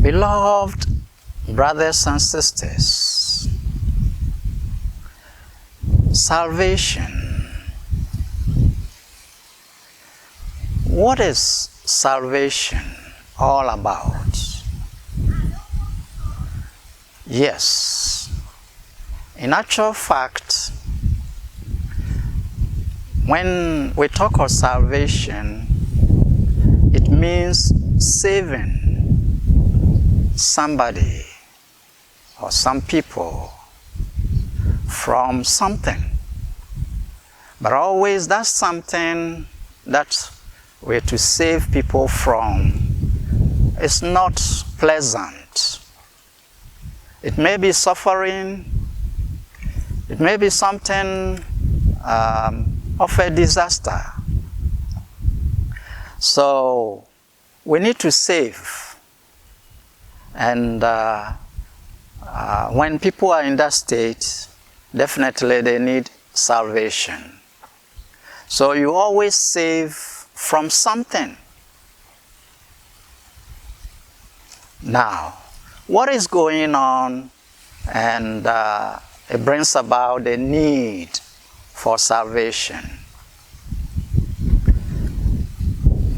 Beloved brothers and sisters, salvation. What is salvation all about? Yes, in actual fact, when we talk of salvation, it means saving somebody or some people from something. But always that something that we're to save people from is not pleasant. It may be suffering, it may be something of a disaster. So we need to save. And when people are in that state, definitely they need salvation. So you always save from something. Now, what is going on? And it brings about the need for salvation.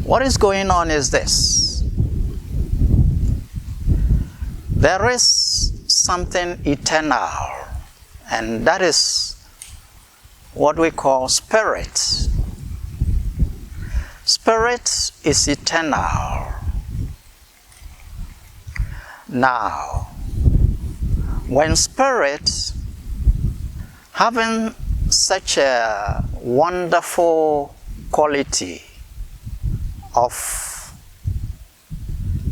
What is going on is this. There is something eternal, and that is what we call spirit. Spirit is eternal. Now, when spirit, having such a wonderful quality of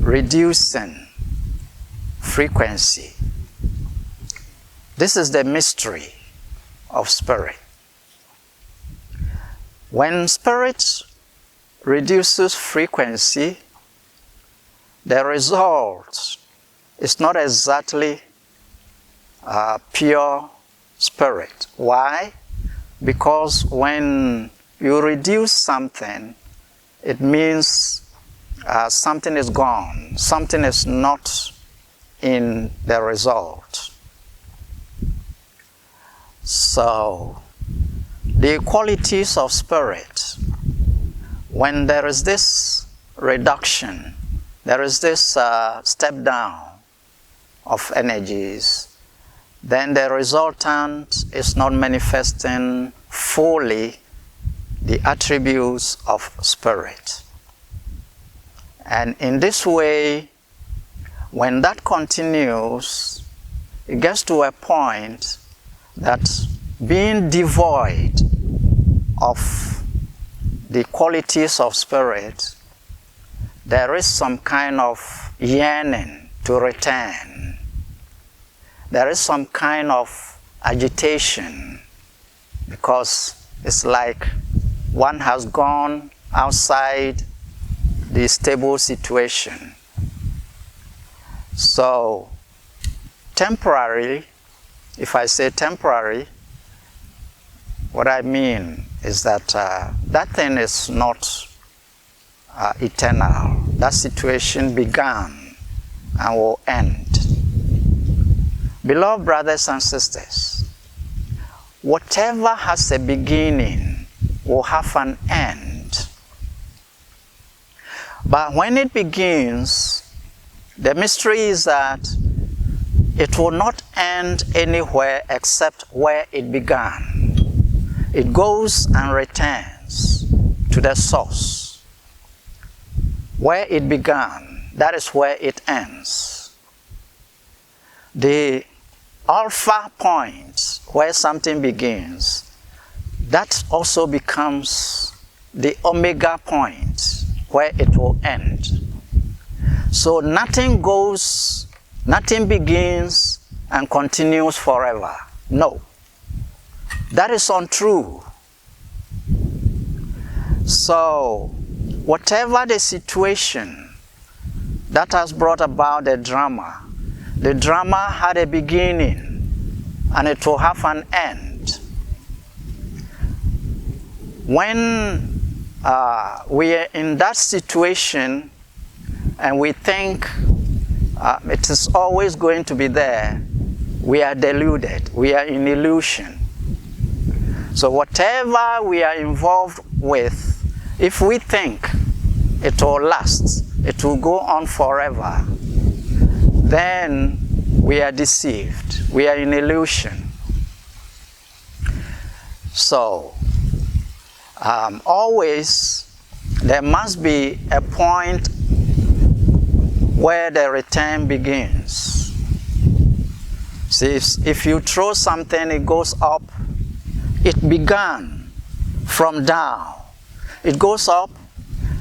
reducing frequency, this is the mystery of spirit. When spirit reduces frequency, the result is not exactly pure spirit. Why? Because when you reduce something, it means something is gone, something is not in the result. So, the qualities of spirit, when there is this reduction, there is this step down of energies, then the resultant is not manifesting fully the attributes of spirit. And in this way, when that continues, it gets to a point that being devoid of the qualities of spirit, there is some kind of yearning to return. There is some kind of agitation, because it's like one has gone outside the stable situation. So, temporarily, if I say temporary, what I mean is that that thing is not eternal. That situation began and will end. Beloved brothers and sisters, whatever has a beginning will have an end. But when it begins, the mystery is that it will not end anywhere except where it began. It goes and returns to the source. Where it began, that is where it ends. The alpha point where something begins, that also becomes the omega point where it will end. So nothing begins and continues forever. No. That is untrue. So, whatever the situation that has brought about the drama had a beginning and it will have an end. When we are in that situation and we think It is always going to be there. We are deluded. We are in illusion. So whatever we are involved with, if we think it will last, it will go on forever, then we are deceived. We are in illusion. So, always there must be a point where the return begins. See, if you throw something, it goes up. It began from down. It goes up.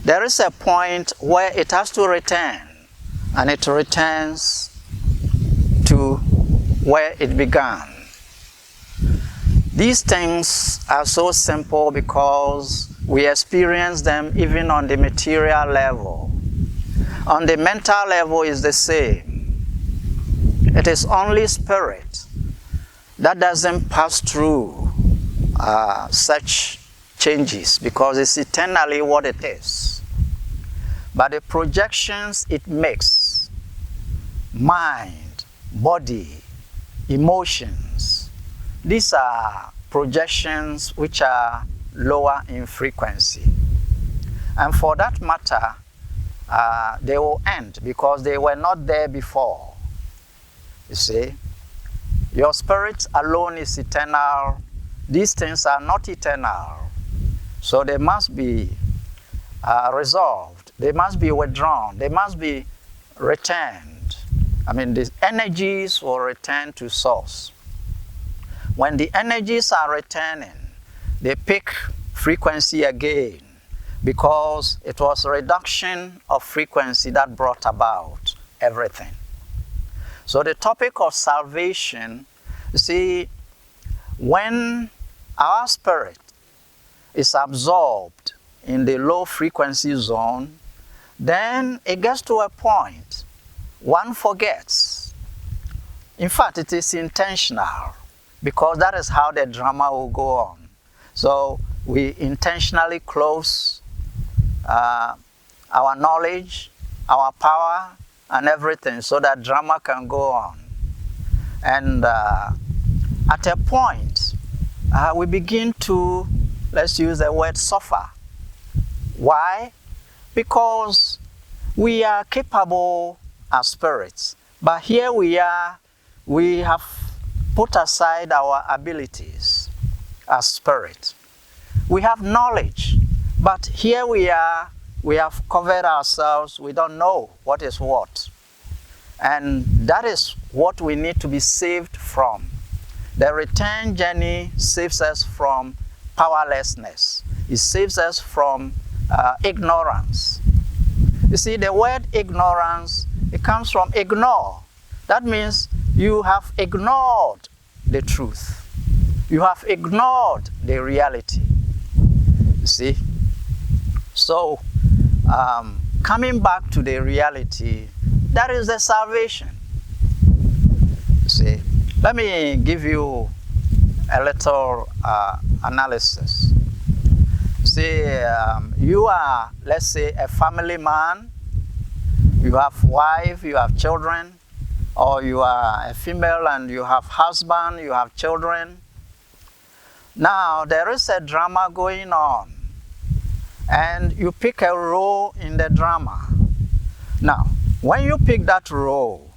There is a point where it has to return, and it returns to where it began. These things are so simple because we experience them even on the material level. On the mental level is the same. It is only spirit that doesn't pass through such changes because it's eternally what it is. But the projections it makes, mind, body, emotions, these are projections which are lower in frequency. And for that matter, they will end because they were not there before. You see, your spirit alone is eternal. These things are not eternal. So they must be resolved. They must be withdrawn. They must be returned. I mean, the energies will return to source. When the energies are returning, they pick frequency again because it was a reduction of frequency that brought about everything. So the topic of salvation, you see, when our spirit is absorbed in the low frequency zone, then it gets to a point one forgets. In fact, it is intentional because that is how the drama will go on. So we intentionally close our knowledge, our power, and everything so that drama can go on. And at a point, we begin to, let's use the word, suffer. Why? Because we are capable as spirits, but here we are, we have put aside our abilities as spirit. We have knowledge, but here we are, we have covered ourselves, we don't know what is what. And that is what we need to be saved from. The return journey saves us from powerlessness. It saves us from ignorance. You see, the word ignorance, it comes from ignore. That means you have ignored the truth. You have ignored the reality. You see? So, coming back to the reality, that is the salvation. You see? Let me give you a little analysis. See, you are, let's say, a family man. You have wife, you have children, or you are a female and you have husband, you have children. Now, there is a drama going on, and you pick a role in the drama. Now, when you pick that role,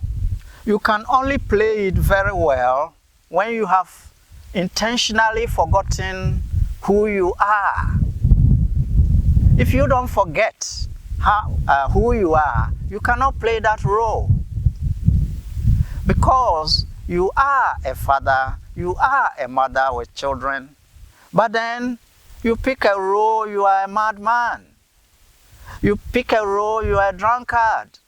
you can only play it very well when you have intentionally forgotten who you are. If you don't forget who you are, you cannot play that role. Because you are a father, you are a mother with children, but then you pick a role, you are a madman. You pick a role, you are a drunkard.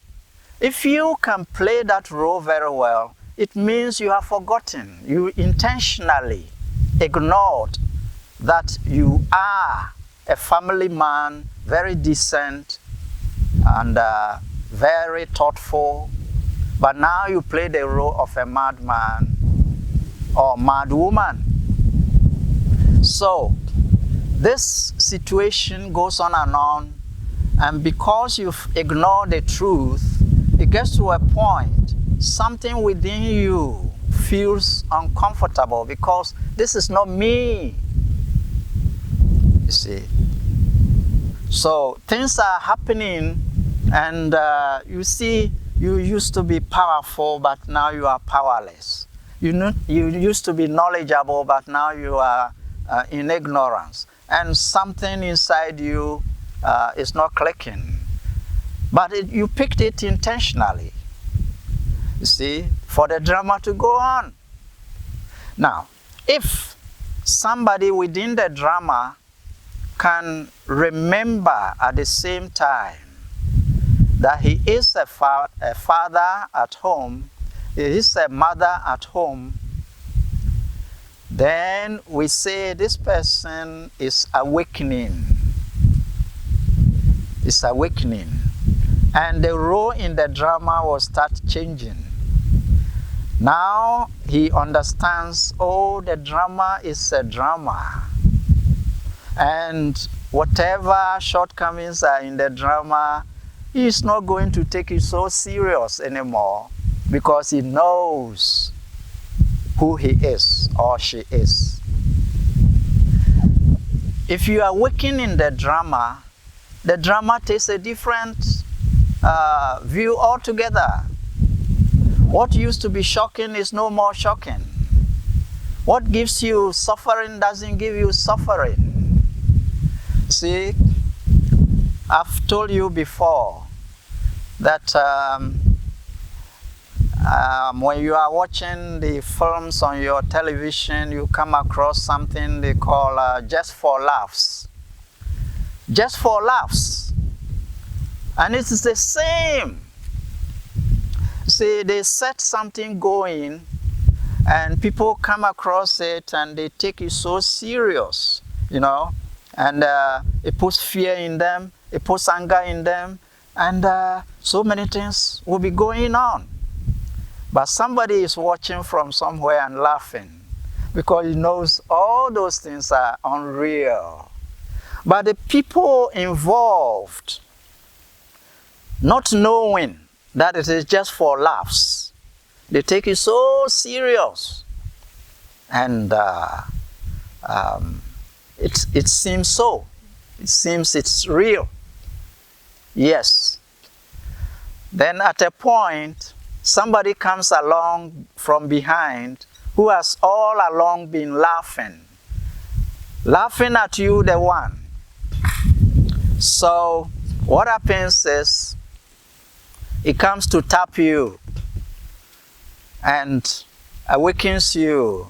If you can play that role very well, it means you have forgotten. You intentionally ignored that you are a family man, very decent and very thoughtful, but now you play the role of a madman or madwoman. So this situation goes on, and because you've ignored the truth, it gets to a point, something within you feels uncomfortable because this is not me. You see. So things are happening, and you see, you used to be powerful, but now you are powerless. You used to be knowledgeable, but now you are in ignorance. And something inside you is not clicking. But you picked it intentionally, you see, for the drama to go on. Now, if somebody within the drama can remember at the same time that he is a father at home, he is a mother at home, then we say this person is awakening. Is awakening. And the role in the drama will start changing. Now he understands, oh, the drama is a drama. And whatever shortcomings are in the drama, he is not going to take it so serious anymore because he knows who he is or she is. If you are working in the drama takes a different view altogether. What used to be shocking is no more shocking. What gives you suffering doesn't give you suffering. See, I've told you before that when you are watching the films on your television, you come across something they call just for laughs. Just for laughs. And it is the same. See, they set something going and people come across it and they take it so serious, you know, and it puts fear in them, it puts anger in them, and so many things will be going on. But somebody is watching from somewhere and laughing because he knows all those things are unreal. But the people involved, not knowing that it is just for laughs, they take it so serious. And it seems so. It seems it's real. Yes. Then at a point, somebody comes along from behind who has all along been laughing at you, the one. So what happens is, it comes to tap you and awakens you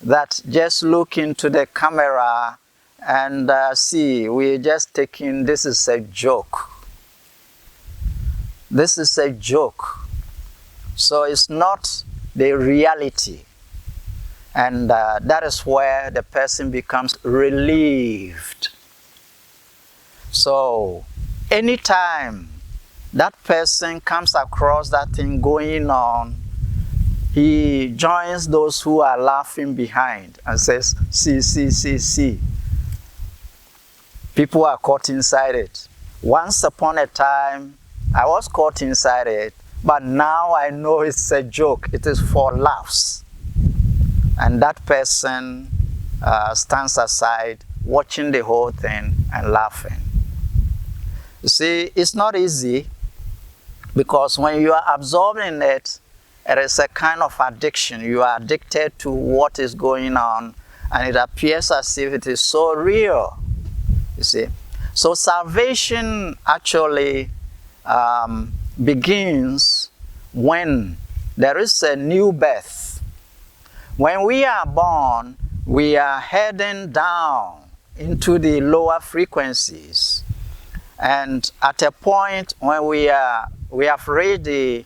that just look into the camera and see, we're just taking, this is a joke. This is a joke. So it's not the reality. And that is where the person becomes relieved. So anytime that person comes across that thing going on, he joins those who are laughing behind and says, see. People are caught inside it. Once upon a time, I was caught inside it, but now I know it's a joke. It is for laughs. And that person stands aside, watching the whole thing and laughing. You see, it's not easy because when you are absorbed in it, it is a kind of addiction. You are addicted to what is going on, and it appears as if it is so real. You see, so salvation actually begins when there is a new birth. When we are born, we are heading down into the lower frequencies, and at a point when we have reached the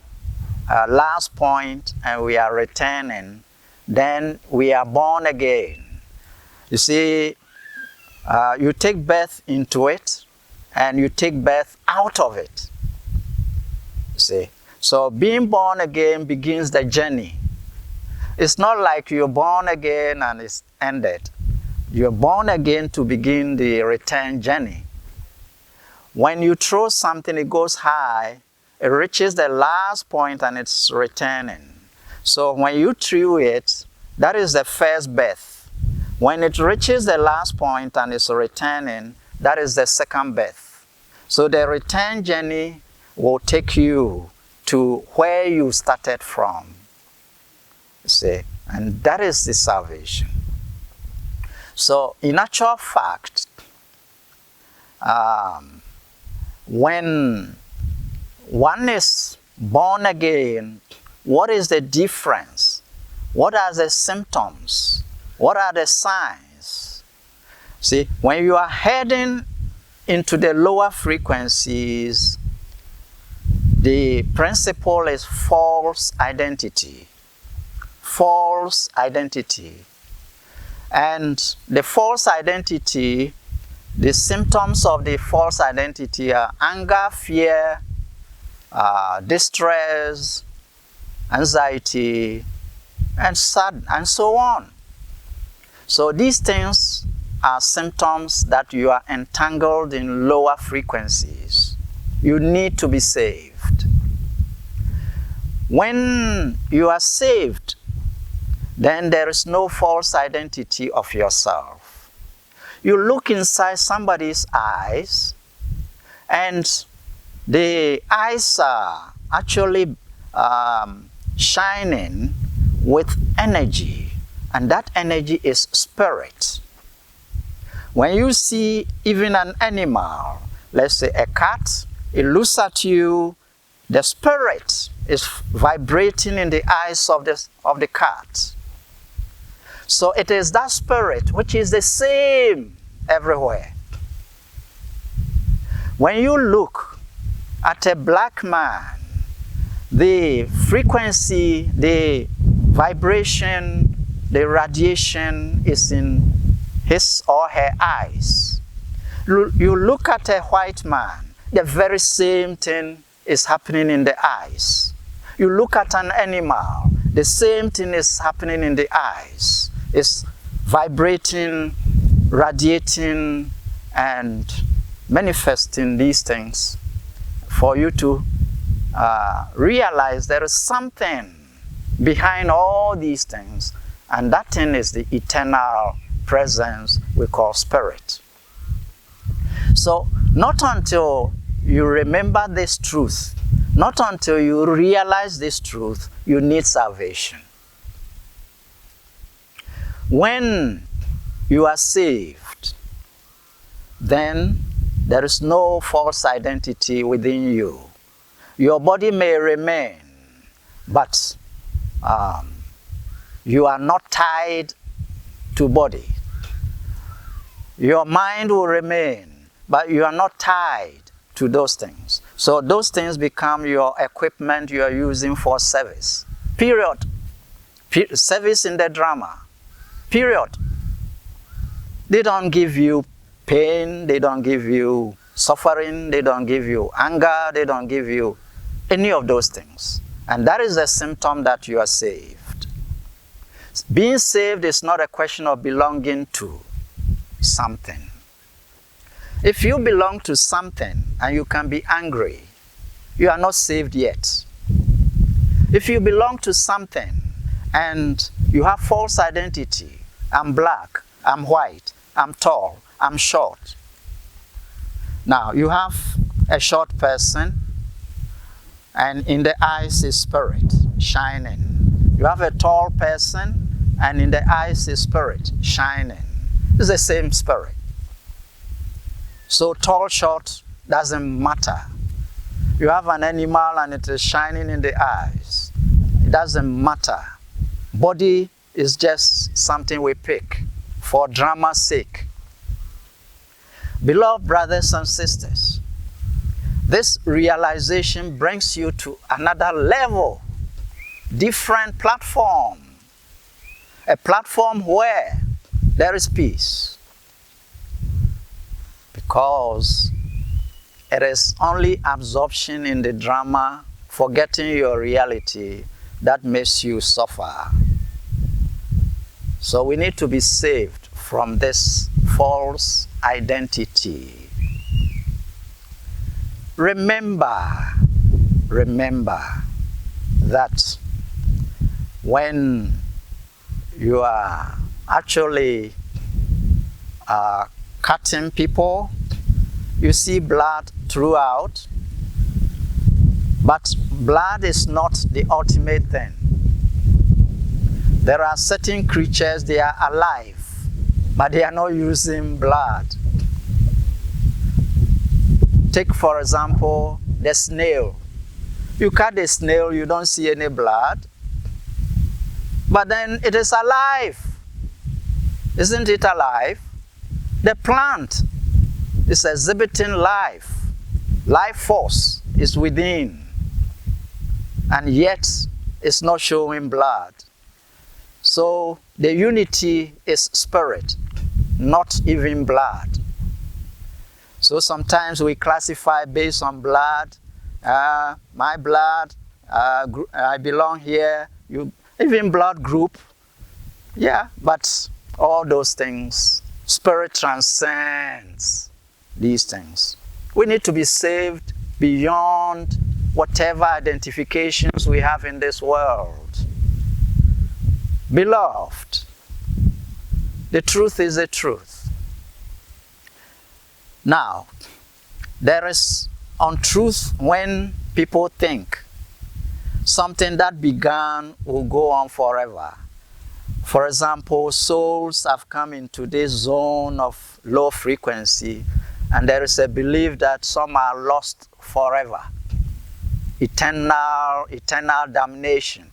last point and we are returning, then we are born again. You see, you take birth into it and you take birth out of it. You see, so being born again begins the journey. It's not like you're born again and it's ended. You're born again to begin the return journey. When you throw something, it goes high, It reaches the last point and it's returning. So when you threw it, that is the first birth. When it reaches the last point and it's returning, that is the second birth. So the return journey will take you to where you started from. See, and that is the salvation. So in actual fact, when one is born again, what is the difference? What are the symptoms? What are the signs? See, when you are heading into the lower frequencies, the principle is false identity. False identity. And the false identity, the symptoms of the false identity are anger, fear, distress, anxiety, and sad, and so on. So these things are symptoms that you are entangled in lower frequencies. You need to be saved. When you are saved, then there is no false identity of yourself. You look inside somebody's eyes, and the eyes are actually shining with energy, and that energy is spirit. When you see even an animal, let's say a cat, it looks at you, the spirit is vibrating in the eyes of the cat. So it is that spirit which is the same everywhere. When you look at a black man, the frequency, the vibration, the radiation is in his or her eyes. You look at a white man, the very same thing is happening in the eyes. You look at an animal, the same thing is happening in the eyes. It's vibrating, radiating, and manifesting these things for you to realize there is something behind all these things, and that thing is the eternal presence we call spirit. So not until you remember this truth, not until you realize this truth, you need salvation. When you are saved, then there is no false identity within you. Your body may remain, but you are not tied to body. Your mind will remain, but you are not tied to those things. So those things become your equipment you are using for service. Period. Service in the drama. Period. They don't give you pain, they don't give you suffering, they don't give you anger, they don't give you any of those things. And that is the symptom that you are saved. Being saved is not a question of belonging to something. If you belong to something and you can be angry, you are not saved yet. If you belong to something and you have false identity, I'm black, I'm white, I'm tall, I'm short. Now, you have a short person, and in the eyes is spirit shining. You have a tall person, and in the eyes is spirit shining. It's the same spirit. So tall, short doesn't matter. You have an animal and it is shining in the eyes. It doesn't matter. Body is just something we pick for drama's sake. Beloved brothers and sisters, this realization brings you to another level, different platform, a platform where there is peace. Because it is only absorption in the drama, forgetting your reality, that makes you suffer. So we need to be saved from this false identity. Remember, remember that when you are actually cutting people, you see blood throughout, but blood is not the ultimate thing. There are certain creatures, they are alive, but they are not using blood. Take, for example, the snail. You cut the snail, you don't see any blood, but then it is alive. Isn't it alive? The plant is exhibiting life. Life force is within, and yet it's not showing blood. So the unity is spirit, not even blood. So sometimes we classify based on blood. My blood, I belong here. You, even blood group. Yeah, but all those things, spirit transcends these things. We need to be saved beyond whatever identifications we have in this world. Beloved, the truth is the truth. Now, there is untruth when people think something that began will go on forever. For example, souls have come into this zone of low frequency, and there is a belief that some are lost forever. Eternal damnation.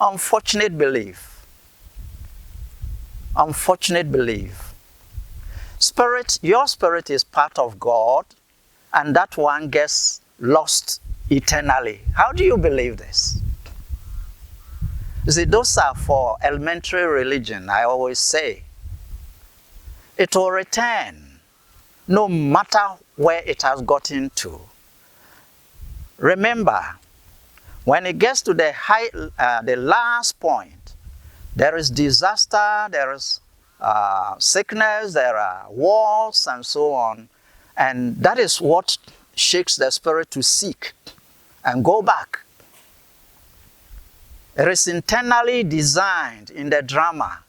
Unfortunate belief. Unfortunate belief. Spirit, your spirit is part of God, and that one gets lost eternally. How do you believe this? You see, those are for elementary religion, I always say. It will return, no matter where it has gotten to. Remember, when it gets to the last point, there is disaster, there is sickness, there are wars, and so on. And that is what shakes the spirit to seek and go back. It is internally designed in the drama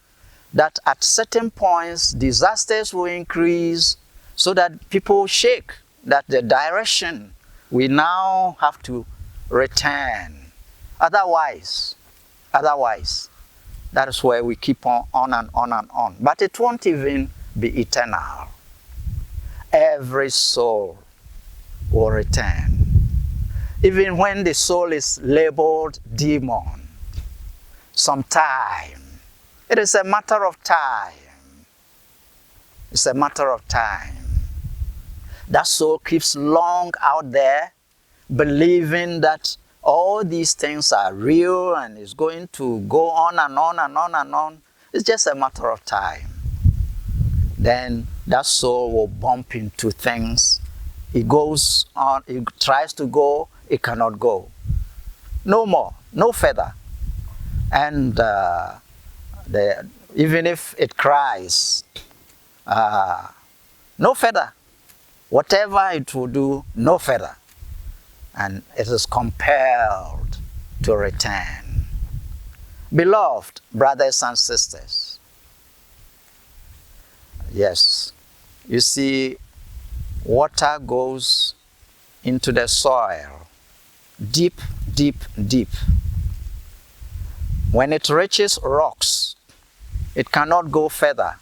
that at certain points, disasters will increase so that people shake, that the direction we now have to return. Otherwise, that is where we keep on and on and on. But it won't even be eternal. Every soul will return. Even when the soul is labeled demon, sometime. It is a matter of time. It's a matter of time. That soul keeps long out there, believing that all these things are real and is going to go on and on and on and on. It's just a matter of time. Then that soul will bump into things. It goes on, it tries to go, it cannot go. No more, no further. And even if it cries, no further. Whatever it will do, no further. And it is compelled to return. Beloved brothers and sisters, yes, you see, water goes into the soil, deep, deep, deep. When it reaches rocks, it cannot go further.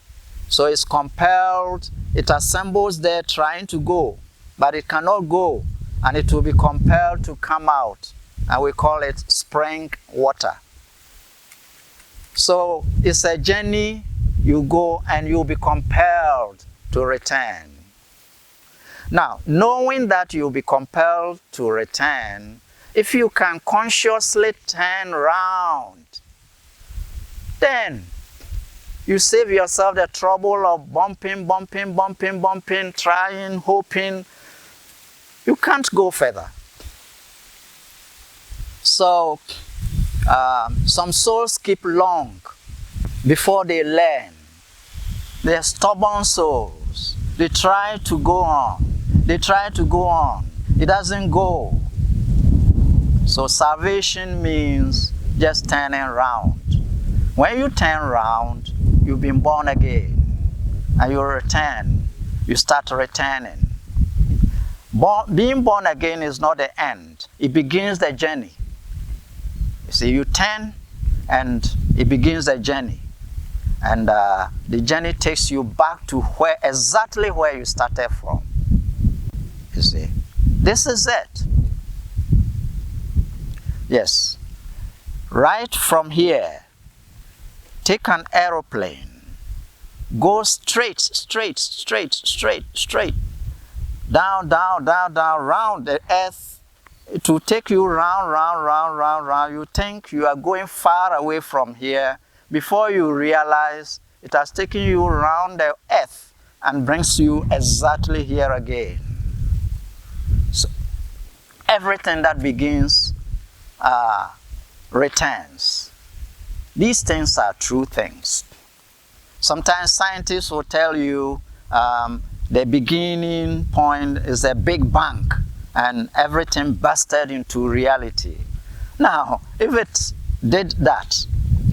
So it's compelled, it assembles there trying to go, but it cannot go, and it will be compelled to come out. And we call it spring water. So it's a journey, you go and you'll be compelled to return. Now, knowing that you'll be compelled to return, if you can consciously turn around, then you save yourself the trouble of bumping, trying, hoping. You can't go further. So, some souls keep long before they learn. They're stubborn souls. They try to go on. They try to go on. It doesn't go. So salvation means just turning around. When you turn around, you've been born again. And you return. You start returning. Being born again is not the end. It begins the journey. You see, you turn and it begins the journey. And the journey takes you back to exactly where you started from. You see, this is it. Yes. Right from here, take an aeroplane. Go straight. Down, round the earth. It will take you round. You think you are going far away from here. Before you realize, it has taken you around the earth and brings you exactly here again. So everything that begins returns. These things are true things. Sometimes scientists will tell you the beginning point is a big bang and everything busted into reality. Now, if it did that,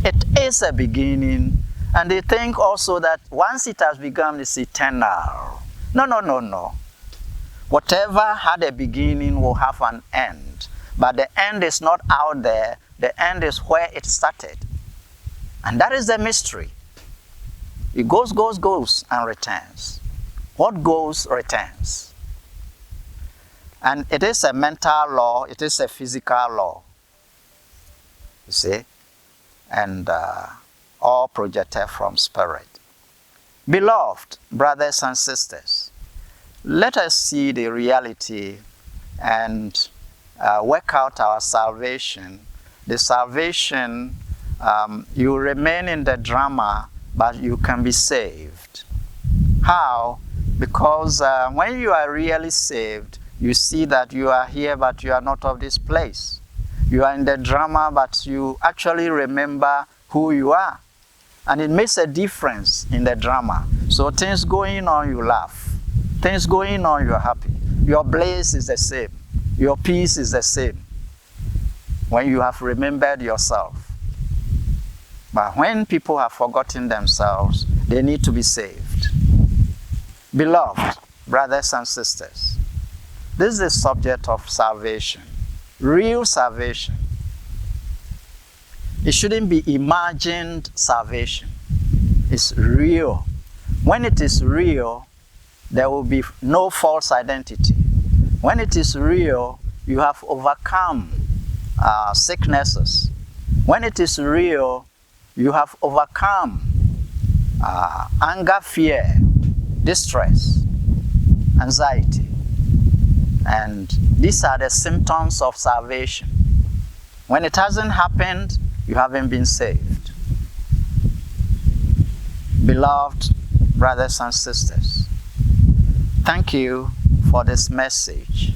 it is a beginning, and they think also that once it has begun, it's eternal. No. Whatever had a beginning will have an end, but the end is not out there. The end is where it started, and that is the mystery. It goes, and returns. What goes, returns. And it is a mental law, it is a physical law. You see? And all projected from spirit. Beloved brothers and sisters, let us see the reality and work out our salvation. The salvation, you remain in the drama, but you can be saved. How? Because when you are really saved, you see that you are here, but you are not of this place. You are in the drama, but you actually remember who you are. And it makes a difference in the drama. So things going on, you laugh. Things going on, you're happy. Your bliss is the same. Your peace is the same. When you have remembered yourself. But when people have forgotten themselves, they need to be saved. Beloved brothers and sisters, this is the subject of salvation. Real salvation. It shouldn't be imagined salvation. It's real. When it is real, there will be no false identity. When it is real, you have overcome sicknesses. When it is real, you have overcome anger, fear, distress, anxiety. And these are the symptoms of salvation. When it hasn't happened, you haven't been saved. Beloved brothers and sisters, thank you for this message.